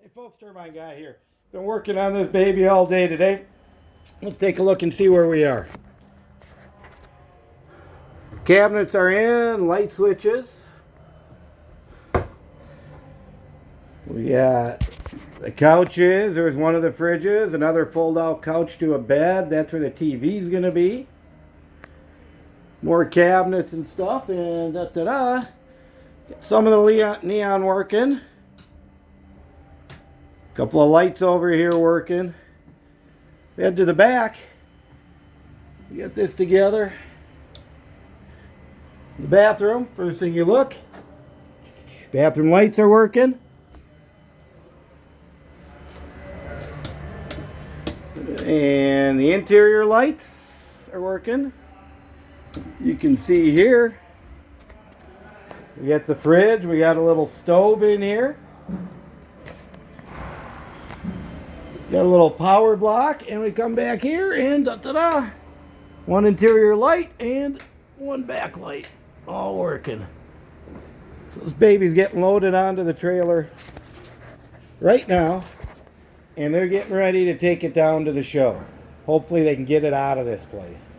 Hey folks, Turbine Guy here. Been working on this baby all day today. Let's take a look and see where we are. Cabinets are in, light switches. We got the couches. There's one of the fridges, another fold-out couch to a bed. That's where the TV's gonna be. More cabinets and stuff, and da-da-da. Some of the neon working. Couple of lights over here working. Head to the back. Get this together. The bathroom, first thing you look. Bathroom lights are working. And the interior lights are working. You can see here. We got the fridge. We got a little stove in here. Got a little power block, and we come back here and da-da-da. One interior light and one back light, all working. So this baby's getting loaded onto the trailer right now, and they're getting ready to take it down to the show. Hopefully they can get it out of this place.